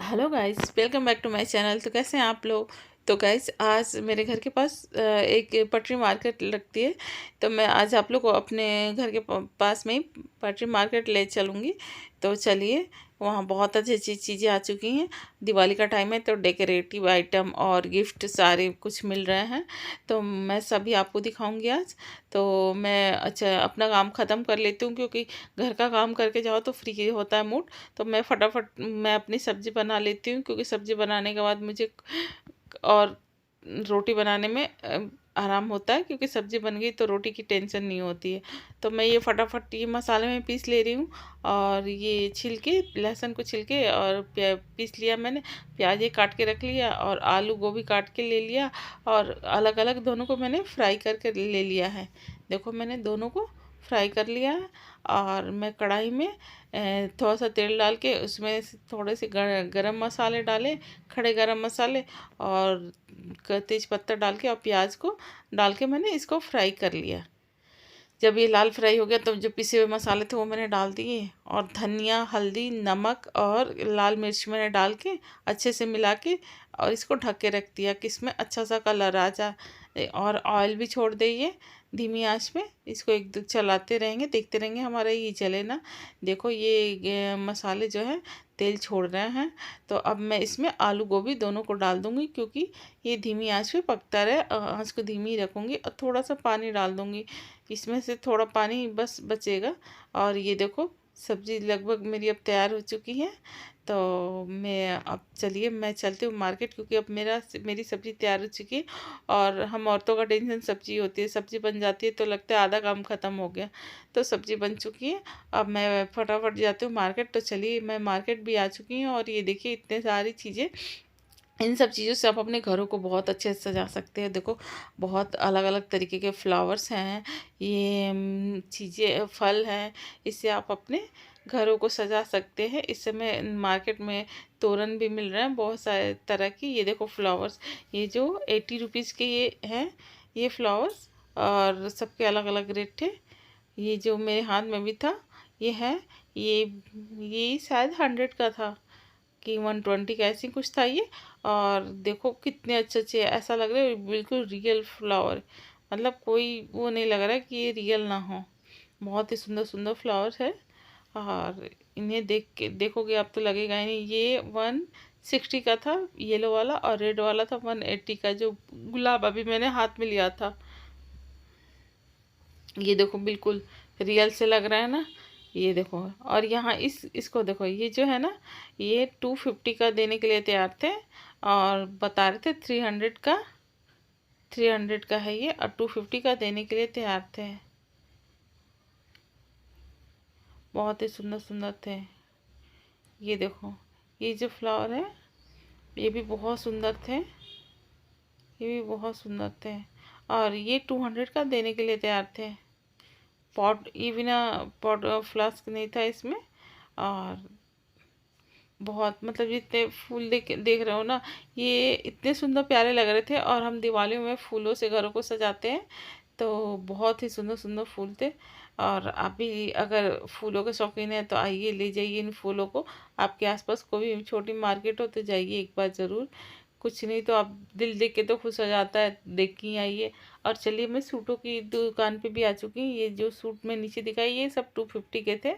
Hello guys, welcome back to my channel. तो कैसे हैं आप लोग। तो गाइस, आज मेरे घर के पास एक पटरी मार्केट लगती है। तो मैं आज आप लोग को अपने घर के पास में ही पटरी मार्केट ले चलूँगी। तो चलिए, वहाँ बहुत अच्छी अच्छी चीज़ें आ चुकी हैं। दिवाली का टाइम है तो डेकोरेटिव आइटम और गिफ्ट सारे कुछ मिल रहे हैं। तो मैं सभी आपको दिखाऊंगी आज। तो मैं अच्छा अपना काम ख़त्म कर लेती हूँ, क्योंकि घर का काम करके जाओ तो फ्री होता है मूड। तो मैं फटाफट मैं अपनी सब्ज़ी बना लेती हूँ, क्योंकि सब्ज़ी बनाने के बाद मुझे और रोटी बनाने में आराम होता है, क्योंकि सब्ज़ी बन गई तो रोटी की टेंशन नहीं होती है। तो मैं ये फटाफट ये मसाले में पीस ले रही हूँ। और ये छिलके लहसुन को छिलके और पीस लिया मैंने। प्याज ये काट के रख लिया और आलू गोभी काट के ले लिया। और अलग अलग दोनों को मैंने फ्राई करके ले लिया है। देखो, मैंने दोनों को फ्राई कर लिया है। और मैं कढ़ाई में थोड़ा सा तेल डाल के उसमें थोड़े से गरम मसाले डाले, खड़े गरम मसाले और तेज पत्ता डाल के और प्याज को डाल के मैंने इसको फ्राई कर लिया। जब ये लाल फ्राई हो गया तो जो पिसे हुए मसाले थे वो मैंने डाल दिए, और धनिया, हल्दी, नमक और लाल मिर्च मैंने डाल के अच्छे से मिला के और इसको ढक के रख दिया कि इसमें अच्छा सा कलर आ जाए। और ऑयल भी छोड़ दिए धीमी आंच में। इसको एक दो चलाते रहेंगे, देखते रहेंगे हमारा ये जले ना। देखो, ये मसाले जो है तेल छोड़ रहे हैं। तो अब मैं इसमें आलू गोभी दोनों को डाल दूंगी, क्योंकि ये धीमी आंच पे पकता रहे। आंच को धीमी रखूंगी और थोड़ा सा पानी डाल दूंगी। इसमें से थोड़ा पानी बस बचेगा। और ये देखो, सब्ज़ी लगभग मेरी अब तैयार हो चुकी है। तो मैं अब चलिए मैं चलती हूँ मार्केट, क्योंकि अब मेरी सब्ज़ी तैयार हो चुकी है। और हम औरतों का टेंशन सब्ज़ी होती है, सब्ज़ी बन जाती है तो लगता है आधा काम ख़त्म हो गया। तो सब्ज़ी बन चुकी है। अब मैं फटाफट जाती हूँ मार्केट। तो चलिए, मैं मार्केट भी आ चुकी हूँ। और ये देखिए, इतने सारी चीज़ें, इन सब चीज़ों से आप अपने घरों को बहुत अच्छे से सजा सकते हैं। देखो, बहुत अलग अलग तरीके के फ्लावर्स हैं, ये चीज़ें, फल हैं। इससे आप अपने घरों को सजा सकते हैं। इस समय मार्केट में तोरण भी मिल रहे हैं बहुत सारे तरह की। ये देखो फ्लावर्स, ये जो 80 रुपीज़ के ये हैं, ये फ्लावर्स। और सबके अलग अलग रेट थे। ये जो मेरे हाथ में भी था, ये है, ये ये शायद 100 का था कि 120 का, ऐसे कुछ था ये। और देखो कितने अच्छे अच्छे, ऐसा लग रहा है बिल्कुल रियल फ्लावर। मतलब कोई वो नहीं लग रहा है कि ये रियल ना हो। बहुत ही सुंदर सुंदर फ्लावर्स है। और इन्हें देख के देखोगे आप तो लगेगा ही नहीं। ये 160 का था येलो वाला, और रेड वाला था 180 का, जो गुलाब अभी मैंने हाथ में लिया था। ये देखो, बिल्कुल रियल से लग रहा है ना। ये देखो, और यहाँ इसको देखो, ये जो है ना, ये 250 का देने के लिए तैयार थे। और बता रहे थे 300 का है ये, और 250 का देने के लिए तैयार थे। बहुत ही सुंदर सुंदर थे। ये देखो, ये जो फ्लावर है ये भी बहुत सुंदर थे, ये भी बहुत सुंदर थे। और ये 200 का देने के लिए तैयार थे। पॉट, ये बिना पॉट फ्लास्क नहीं था इसमें। और बहुत, मतलब जितने फूल देख रहे हो ना, ये इतने सुंदर प्यारे लग रहे थे। और हम दिवालियों में फूलों से घरों को सजाते हैं, तो बहुत ही सुंदर सुंदर फूल थे। और आप भी अगर फूलों के शौकीन हैं तो आइए, ले जाइए इन फूलों को। आपके आसपास कोई भी छोटी मार्केट हो तो जाइए एक बार ज़रूर। कुछ नहीं तो आप, दिल देख के तो खुश हो जाता है, देख के ही आइए। और चलिए, मैं सूटों की दुकान पे भी आ चुकी हूँ। ये जो सूट मैं नीचे दिखाई, ये सब 250 के थे।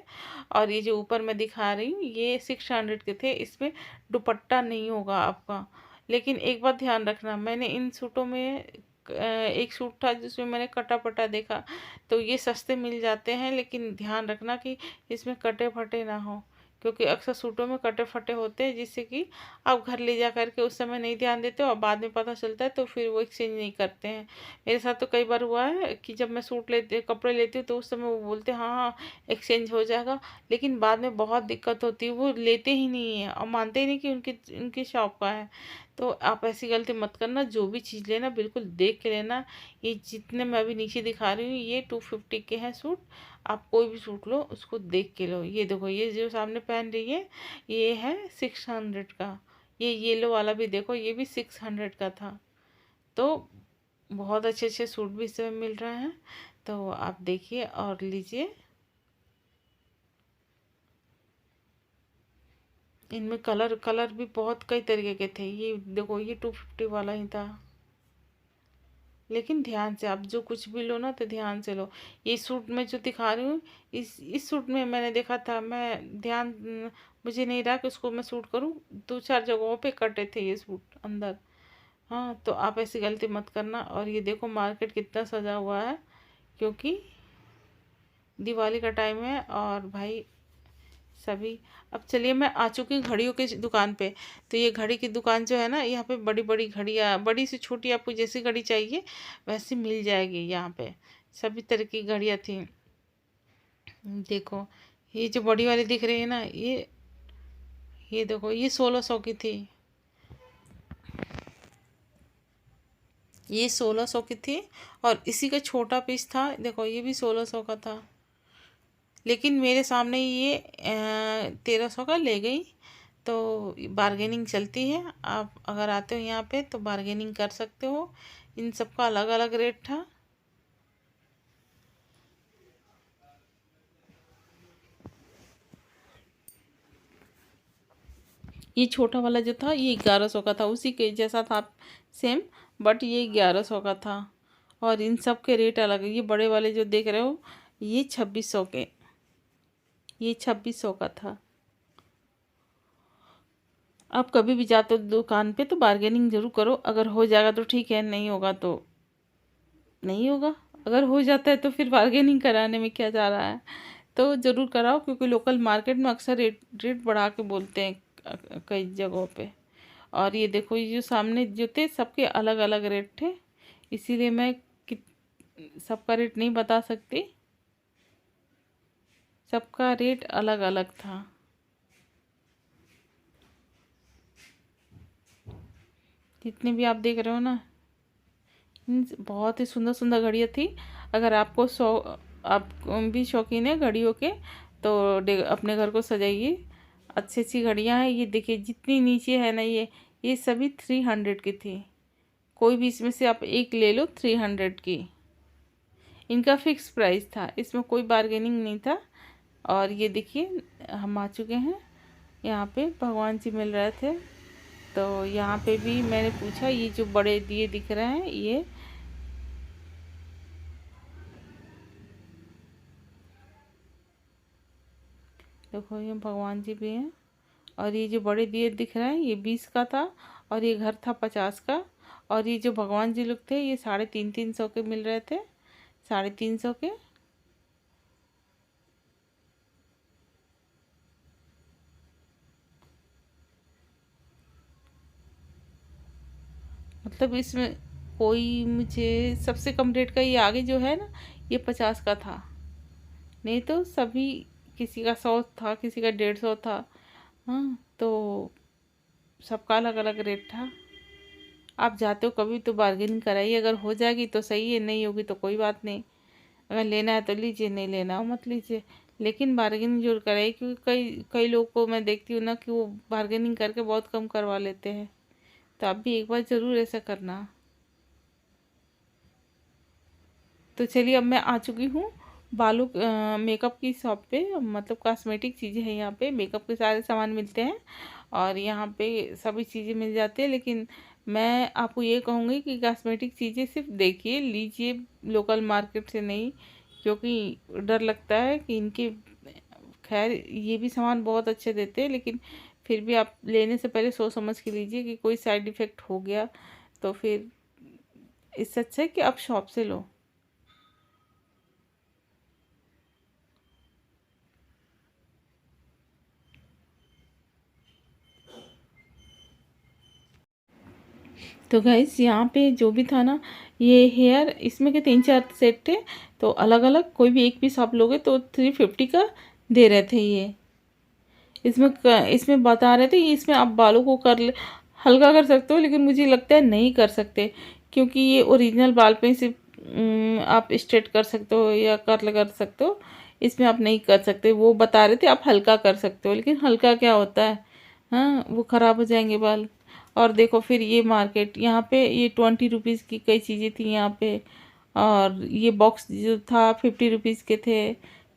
और ये जो ऊपर मैं दिखा रही हूँ, ये 600 के थे। इसमें दुपट्टा नहीं होगा आपका। लेकिन एक बात ध्यान रखना, मैंने इन सूटों में एक सूट था जिसमें मैंने कटा फटा देखा। तो ये सस्ते मिल जाते हैं, लेकिन ध्यान रखना कि इसमें कटे फटे ना हो, क्योंकि अक्सर सूटों में कटे फटे होते हैं, जिससे कि आप घर ले जा करके उस समय नहीं ध्यान देते हो और बाद में पता चलता है तो फिर वो एक्सचेंज नहीं करते हैं। मेरे साथ तो कई बार हुआ है कि जब मैं सूट लेते कपड़े लेती हूँ तो उस समय वो बोलते हैं हाँ हाँ एक्सचेंज हो जाएगा, लेकिन बाद में बहुत दिक्कत होती है, वो लेते ही नहीं है और मानते ही नहीं कि उनकी उनकी शॉप का है। तो आप ऐसी गलती मत करना, जो भी चीज़ लेना बिल्कुल देख के लेना। ये जितने मैं अभी नीचे दिखा रही हूँ, ये 250 के हैं सूट। आप कोई भी सूट लो उसको देख के लो। ये देखो, ये जो सामने पहन रही है ये है 600 का। ये येलो वाला भी देखो, ये भी 600 का था। तो बहुत अच्छे अच्छे सूट भी इस समय मिल रहे हैं। तो आप देखिए और लीजिए। इनमें कलर कलर भी बहुत कई तरीके के थे। ये देखो, ये 250 वाला ही था। लेकिन ध्यान से, आप जो कुछ भी लो ना तो ध्यान से लो। ये सूट मैं जो दिखा रही हूँ, इस सूट में मैंने देखा था, मैं ध्यान मुझे नहीं रहा कि उसको मैं सूट करूँ। 2-4 जगहों पे कटे थे ये सूट अंदर। हाँ, तो आप ऐसी गलती मत करना। और ये देखो मार्केट कितना सजा हुआ है, क्योंकि दिवाली का टाइम है। और भाई सभी, अब चलिए, मैं आ चुकी हूँ घड़ियों की दुकान पे। तो ये घड़ी की दुकान जो है ना, यहाँ पे बड़ी बड़ी घड़ियाँ, बड़ी से छोटी, आपको जैसी घड़ी चाहिए वैसी मिल जाएगी। यहाँ पे सभी तरह की घड़ियाँ थी। देखो, ये जो बड़ी वाली दिख रही है ना, ये देखो, ये 1600 की थी। ये 1600 की थी। और इसी का छोटा पीस था, देखो ये भी 1600 का था। लेकिन मेरे सामने ये 1300 का ले गई। तो बारगेनिंग चलती है। आप अगर आते हो यहाँ पे तो बारगेनिंग कर सकते हो। इन सबका अलग अलग रेट था। ये छोटा वाला जो था ये 1100 का था, उसी के जैसा था सेम, बट ये 1100 का था। और इन सब के रेट अलग है। ये बड़े वाले जो देख रहे हो, ये 2600 के, ये 2600 का था। आप कभी भी जाते हो दुकान पे तो बार्गेनिंग ज़रूर करो। अगर हो जाएगा तो ठीक है, नहीं होगा तो नहीं होगा। अगर हो जाता है तो फिर बार्गेनिंग कराने में क्या जा रहा है। तो ज़रूर कराओ, क्योंकि लोकल मार्केट में अक्सर रेट रेट बढ़ा के बोलते हैं कई जगहों पे। और ये देखो, ये जो सामने जो थे सबके अलग अलग रेट थे, इसीलिए मैं सबका रेट नहीं बता सकती। सबका रेट अलग अलग था। जितने भी आप देख रहे हो ना, बहुत ही सुंदर सुंदर घड़ियाँ थी। अगर आपको आप भी शौकीन है घड़ियों के, तो अपने घर को सजाइए। अच्छी अच्छी घड़ियाँ हैं। ये देखिए, जितनी नीचे है ना, ये सभी 300 की थी। कोई भी इसमें से आप एक ले लो 300 की। इनका फिक्स प्राइस था, इसमें कोई बार्गेनिंग नहीं था। और ये देखिए, हम आ चुके हैं यहाँ पे। भगवान जी मिल रहे थे, तो यहाँ पे भी मैंने पूछा, ये जो बड़े दिए दिख रहे हैं, ये देखो, ये भगवान जी भी हैं। और ये जो बड़े दिए दिख रहे हैं, ये 20 का था। और ये घर था 50 का। और ये जो भगवान जी लोग थे, ये 350 के मिल रहे थे, 350 के। मतलब इसमें कोई, मुझे सबसे कम रेट का ये आगे जो है ना, ये 50 का था। नहीं तो सभी, किसी का 100 था, किसी का 150 था। हाँ, तो सबका अलग अलग रेट था। आप जाते हो कभी तो बार्गेनिंग कराइए। अगर हो जाएगी तो सही है, नहीं होगी तो कोई बात नहीं। अगर लेना है तो लीजिए, नहीं लेना हो मत लीजिए। लेकिन बार्गेनिंग जरूर कराइए, क्योंकि कई कई लोग को मैं देखती हूँ ना कि वो बार्गेनिंग करके बहुत कम करवा लेते हैं। तो आप भी एक बार ज़रूर ऐसा करना। तो चलिए, अब मैं आ चुकी हूँ बालों मेकअप की शॉप पे। मतलब कॉस्मेटिक चीज़ें हैं यहाँ पे, मेकअप के सारे सामान मिलते हैं। और यहाँ पे सभी चीज़ें मिल जाती है। लेकिन मैं आपको ये कहूँगी कि कॉस्मेटिक चीज़ें सिर्फ देखिए, लीजिए, लोकल मार्केट से नहीं। क्योंकि डर लगता है कि इनके, खैर ये भी सामान बहुत अच्छे देते हैं, लेकिन फिर भी आप लेने से पहले सोच समझ के लीजिए कि कोई साइड इफ़ेक्ट हो गया तो फिर इससे अच्छा है कि आप शॉप से लो। तो गाइस, यहाँ पे जो भी था ना, ये हेयर, इसमें के 3-4 सेट थे। तो अलग अलग कोई भी एक पीस आप लोगे तो 350 का दे रहे थे ये। इसमें बता रहे थे, ये इसमें आप बालों को हल्का कर सकते हो, लेकिन मुझे लगता है नहीं कर सकते। क्योंकि ये ओरिजिनल बाल पे सिर्फ आप स्ट्रेट कर सकते हो या कर्ल कर सकते हो। इसमें आप नहीं कर सकते। वो बता रहे थे आप हल्का कर सकते हो, लेकिन हल्का क्या होता है। हाँ, वो ख़राब हो जाएंगे बाल। और देखो, फिर ये मार्केट, यहाँ पे ये 20 रुपीज़ की कई चीज़ें थी यहाँ पे। और ये बॉक्स जो था 50 रुपीज़ के थे।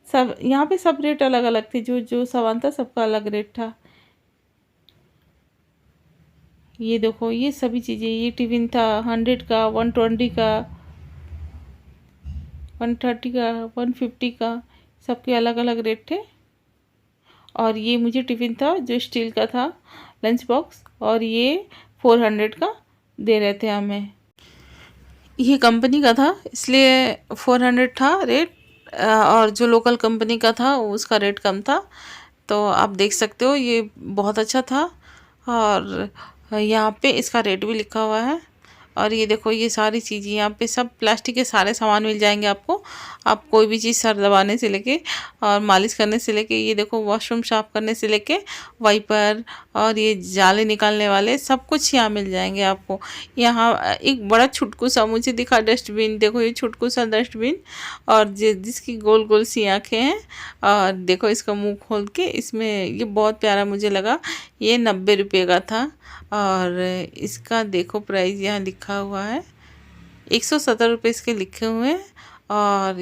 सब यहाँ पे सब रेट अलग अलग थे। जो जो सामान था सबका अलग रेट था। ये देखो ये सभी चीज़ें, ये टिफ़िन था 100 का, 120 का, 130 का, 150 का, सबके अलग अलग रेट थे। और ये मुझे टिफ़िन था जो स्टील का था, लंच बॉक्स, और ये 400 का दे रहे थे हमें। ये कंपनी का था इसलिए 400 था रेट, और जो लोकल कंपनी का था उसका रेट कम था। तो आप देख सकते हो ये बहुत अच्छा था। और यहाँ पे इसका रेट भी लिखा हुआ है। और ये देखो ये सारी चीज़ें यहाँ पे सब प्लास्टिक के सारे सामान मिल जाएंगे आपको। आप कोई भी चीज़ सर दबाने से लेके और मालिश करने से लेके, ये देखो वॉशरूम साफ करने से लेके वाइपर और ये जाले निकालने वाले सब कुछ यहाँ मिल जाएंगे आपको। यहाँ एक बड़ा छुटकू सा मुझे दिखा डस्टबिन, देखो ये छुटकू सा डस्टबिन, और जिसकी गोल गोल सी आँखें हैं, और देखो इसका मुंह खोल के, इसमें ये बहुत प्यारा मुझे लगा। ये 90 रुपये का था। और इसका देखो प्राइस यहाँ लिखा हुआ है, 170 रुपये इसके लिखे हुए हैं। और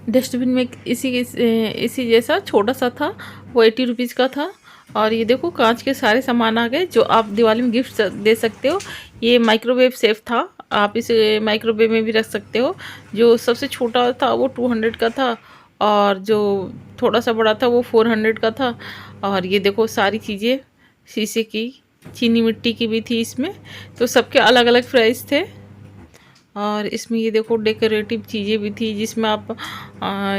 डस्टबिन में इसी जैसा छोटा सा था, वो 80 रुपीज़ का था। और ये देखो कांच के सारे सामान आ गए जो आप दिवाली में गिफ्ट दे सकते हो। ये माइक्रोवेव सेफ था, आप इसे माइक्रोवेव में भी रख सकते हो। जो सबसे छोटा था वो 200 का था, और जो थोड़ा सा बड़ा था वो 400 का था। और ये देखो सारी चीज़ें शीशे की, चीनी मिट्टी की भी थी इसमें, तो सबके अलग अलग प्राइस थे। और इसमें ये देखो डेकोरेटिव चीज़ें भी थी जिसमें आप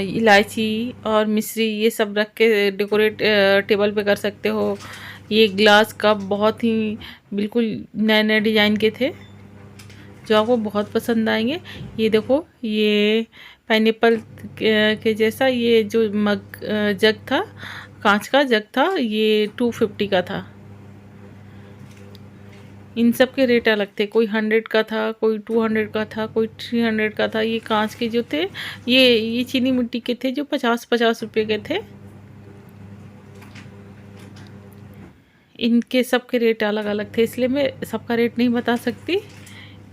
इलायची और मिश्री ये सब रख के डेकोरेट टेबल पे कर सकते हो। ये ग्लास कप बहुत ही बिल्कुल नए नए डिज़ाइन के थे जो आपको बहुत पसंद आएंगे। ये देखो ये पाइनएप्पल के जैसा ये जो मग जग था, कांच का जग था, ये 250 का था। इन सब के रेट अलग थे, कोई 100 का था, कोई 200 का था, कोई 300 का था। ये कांच के जो थे ये चीनी मिट्टी के थे जो 50-50 रुपये के थे। इनके सबके रेट अलग अलग थे, इसलिए मैं सबका रेट नहीं बता सकती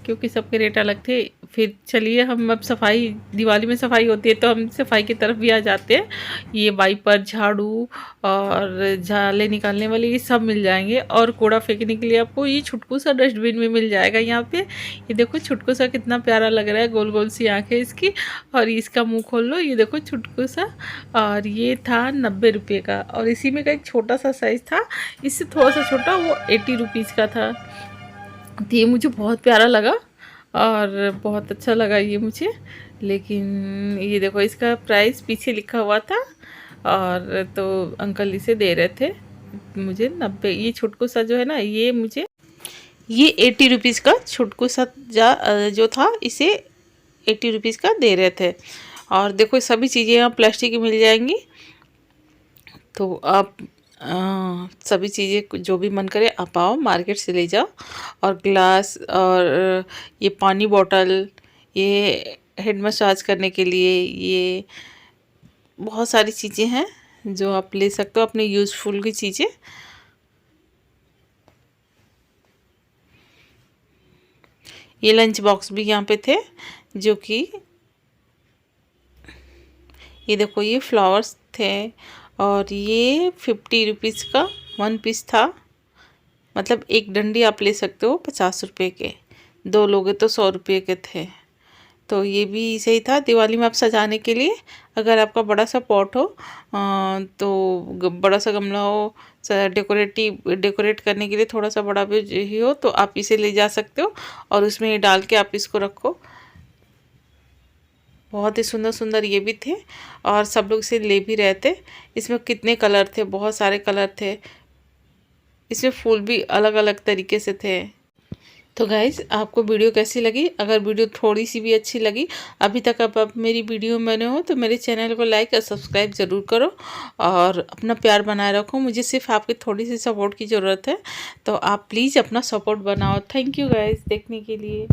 क्योंकि सबके रेट अलग थे। फिर चलिए हम अब सफाई, दिवाली में सफाई होती है तो हम सफाई की तरफ भी आ जाते हैं। ये वाइपर, झाड़ू और झाले निकालने वाले ये सब मिल जाएंगे। और कूड़ा फेंकने के लिए आपको ये छुटकू सा डस्टबिन भी मिल जाएगा यहाँ पे। ये देखो छुटकू सा कितना प्यारा लग रहा है, गोल गोल सी आँखें इसकी, और इसका मुँह खोल लो, ये देखो छुटकू सा। और ये था 90 रुपये का। और इसी में का एक छोटा सा साइज़ था, इससे थोड़ा सा छोटा, वो 80 रुपीज़ का था। तो ये मुझे बहुत प्यारा लगा और बहुत अच्छा लगा ये मुझे। लेकिन ये देखो इसका प्राइस पीछे लिखा हुआ था, और तो अंकल इसे दे रहे थे मुझे 90। ये छुटकू सा जो है ना, ये मुझे ये 80 रुपीज़ का छुटकू सा जो था, इसे 80 रुपीज़ का दे रहे थे। और देखो सभी चीज़ें यहाँ प्लास्टिक की मिल जाएंगी। तो आप सभी चीज़ें जो भी मन करे आप आओ मार्केट से ले जाओ। और ग्लास और ये पानी बॉटल, ये हेड मसाज करने के लिए, ये बहुत सारी चीज़ें हैं जो आप ले सकते हो अपने यूज़फुल की चीज़ें। ये लंच बॉक्स भी यहाँ पे थे जो कि, ये देखो ये फ्लावर्स थे। और ये 50 रुपीज़ का 1 पीस था, मतलब एक डंडी आप ले सकते हो 50 रुपये के, 2 लोगे तो 100 रुपये के थे। तो ये भी सही था दिवाली में आप सजाने के लिए। अगर आपका बड़ा सा पॉट हो तो बड़ा सा गमला हो, डेकोरेट करने के लिए थोड़ा सा बड़ा भी ही हो, तो आप इसे ले जा सकते हो और उसमें ये डाल के आप इसको रखो। बहुत ही सुंदर सुंदर ये भी थे और सब लोग इसे ले भी रहे थे। इसमें कितने कलर थे, बहुत सारे कलर थे। इसमें फूल भी अलग अलग तरीके से थे। तो गाइज़ आपको वीडियो कैसी लगी? अगर वीडियो थोड़ी सी भी अच्छी लगी, अभी तक आप मेरी वीडियो में बने हो तो मेरे चैनल को लाइक और सब्सक्राइब ज़रूर करो और अपना प्यार बनाए रखो। मुझे सिर्फ आपकी थोड़ी सी सपोर्ट की ज़रूरत है, तो आप प्लीज़ अपना सपोर्ट बनाओ। थैंक यू गाइज़ देखने के लिए।